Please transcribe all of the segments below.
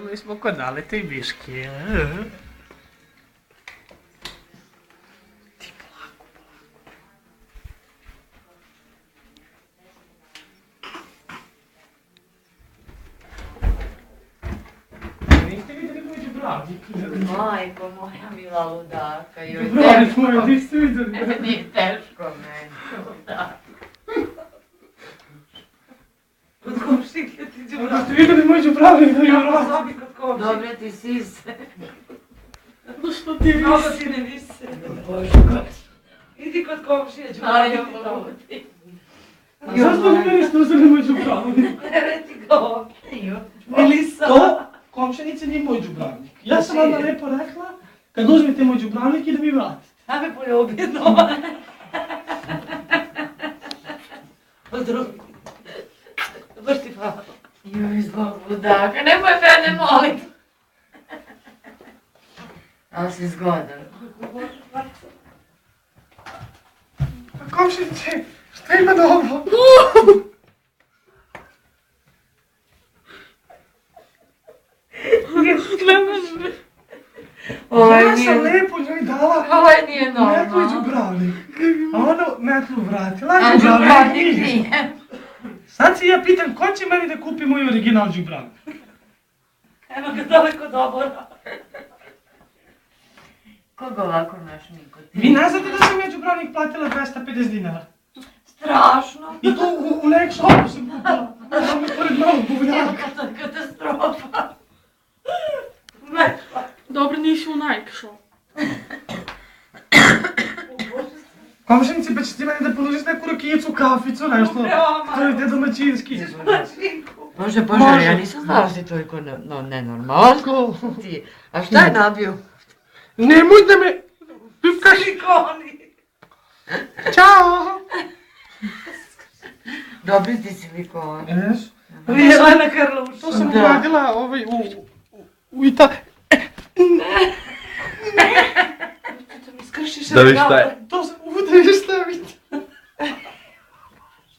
Mi smo kod Alete i Biške. Ti polako. Niste vidjeli moj džubravnik? Majko moja mila ludaka, joj Džubravnik moj, teško. niste vidjeli? Nije teško meni. Da. Kod komšike ti džubravnik. Ste vidjeli moj džubravnik? Ja sobi kod komšike. Dobre ti sise. Što ti Mnogo visi? ti ne vise. Idi kod komšije džubravnik. Zašto li meni ste uzeli moj džubravnik? Ne ti ga ovdje. Melisa. To, komšenice, nije moj džubravnik. Ja sam vam lepo rekla, kad uzmete moj džubravnik i da mi vratite. A me poljubi jedno. Od drugi. Baš ti hvala. Joj, zbog ludaka, nemoj mene molit. Ali si zgodan. Komšenice, šta ima dobro? Ja sam lepo njoj dala Ovo nije metlu i normalno. džubravnik. A ona metlu vratila, A džubravnik nije. Sad se ja pitam, ko će meni da kupi moj original džubravnik? Evo ga daleko do obora. Koga ovako naš niko ti? Vi ne znate da sam ja džubravnik platila 250 dinara. Strašno. I to u nek shopu sam kupila. Ono mi pored novog buvljaka. To je katastrofa. Dobro, nisi u Nike shop. Komšenici, pa ćeš ti meni da položiš neku rakijicu, kaficu, nešto. To je te domaćinski. Bože, Bože, ja nisam znala da si toliko nenormalan. Ti, a šta je nabio? Nemoj da me pipkaš. Silikoni. Ćao. Dobri ti silikoni. Jes? Jelena Karluša. To sam uradila u Italiji. Skršiš Da vidiš šta je. To sam udari staviti.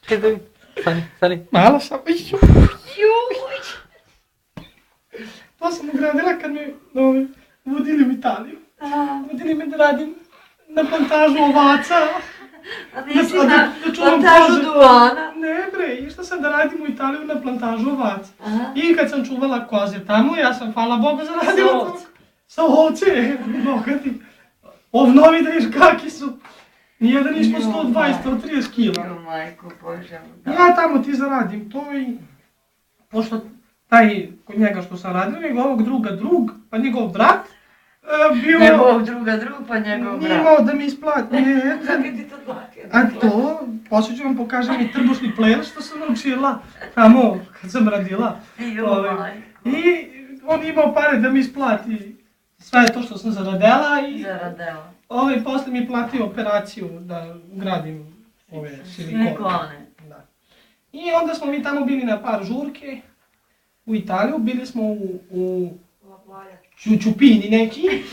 Čekaj da vidim. Stani. Mala sam. Juj. To sam ugradila kad me vodili u Italiju. Vodili me da radim na plantažu ovaca. A nisi Da na čuvam plantažu koze. duana. Ne bre, išla sam da radim u Italiju na plantažu ovaca. Aha. I kad sam čuvala koze tamo, ja sam, hvala Bogu, zaradila Sa to. ovce. Sa ovce, bogati. Ovnovi da viš kakvi su. Nijedan ispod 120, 130 kila. Jo, majko, Bože. Ja tamo ti zaradim to i... Pošto taj kod njega što sam radio, njegovog druga drug, pa njegov brat, bio... Njegov druga drug, pa njegov Nije brat. imao da mi isplati, ne. Kako ti to dlake? A to, poslije ću vam pokažem i trbušni plen što sam naučila tamo kad sam radila. Jo, majko. I on je imao pare da mi isplati sve to što sam zaradila i Zaradela. posle mi je platio operaciju da ugradim ove silikone. Silikone. Da. I onda smo mi tamo bili na par žurke u Italiju, bili smo u Čučupini neki.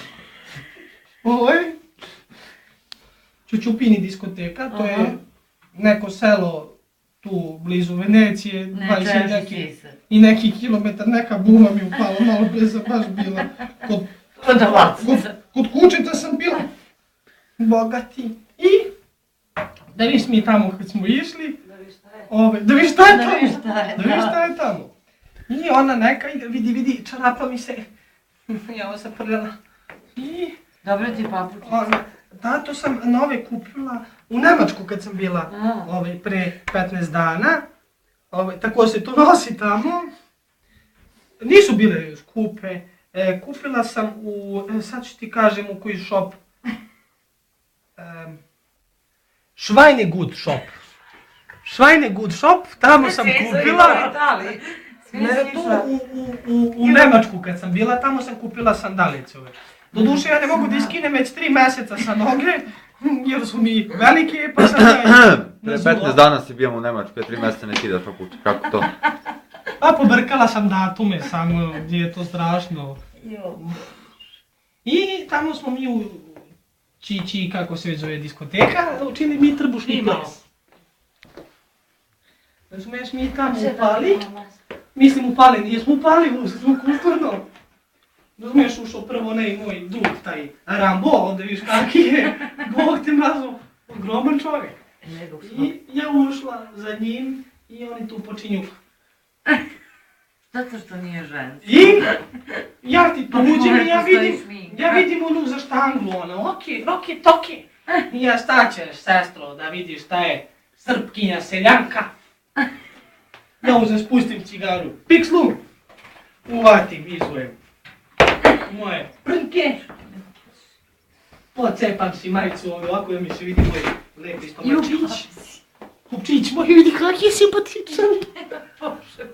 Čučupini diskoteka, to je neko selo tu blizu Venecije, Ne 20 češ neki, sise. i neki kilometar, neka buva mi upala, malo pre sam baš bila kod kućeta sam bila bogati. I da viš mi tamo kad smo išli, da viš šta je Da tamo, viš šta je, da viš da. šta je tamo. I ona neka, vidi, čarapa mi se, ja ovo sam prljala. I Dobro ti papučice. da, to sam nove kupila u Nemačku kad sam bila pre 15 dana. Tako se to nosi tamo. Nisu bile skupe. Kupila sam sad ću ti kažem u koji shop. Schweinegut shop. Schweinegut shop, tamo sam kupila. Ne, tu u Nemačku kad sam bila, tamo sam kupila sandalice ove. Doduše ja ne mogu da iskinem već 3 mjeseca sa noge, jer su mi velike, pa sam ja Pre 15 dana si bio u Nemačku, 3 mjeseca ne kidaš papuče, kako to? Pa pobrkala sam datume samo, gdje je to strašno. I tamo smo mi u Čići, kako se već zove diskoteka, učili mi trbušni ples. Razumiješ, mi tamo upali, mislim upali, nismo upali, smo kulturno. Razumiješ, ušao prvo ne moj drug, taj Rambo, onda viš kak je, Bog te mazao, ogroman čovjek. I ja ušla za njim i oni tu počinju. Zato što nije ženski. I ja ti tu uđem i ja vidim. vidim onu za štanglu, ono, oki, toki. I ja staćeš, sestro, da vidiš šta je srpkinja seljanka. Ja uzem, spustim cigaru, pikslu, uvatim, izujem. Moje prnke. Pocepam si majicu ovako, mi se vidi moj lepi stomačić. Kupčić moj, vidi kak je simpatičan. Bože.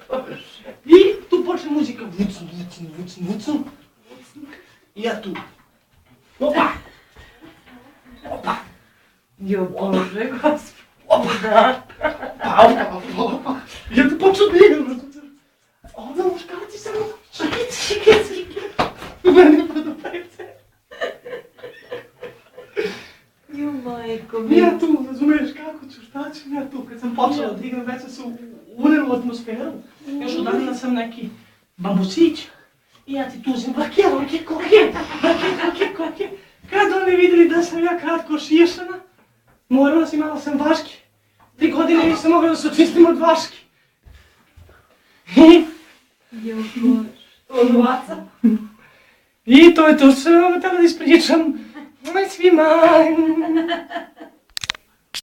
I tu počne muzika, vucn. I ja tu. Opa. Jo Bože, gospoda. Opa. Ja tu počnu da igram. Onda muškarci samo čekaj. Mene pa do pece. Jo majko mi. Ja tu, razumiješ kako ću, šta ću ja tu, kad sam počela da igram, već sam se unela u atmosferu. Još udarila sam neki bambusić. I ja ti tu uzim vrke, koke. Kad oni vidjeli da sam ja kratko šišana, morala sam, imala sam vaške. 3 godine nisam mogla da se očistim od vaške. Jo Bože. Od vaca. I to je to što sam vam htjela da ispričam. Svima.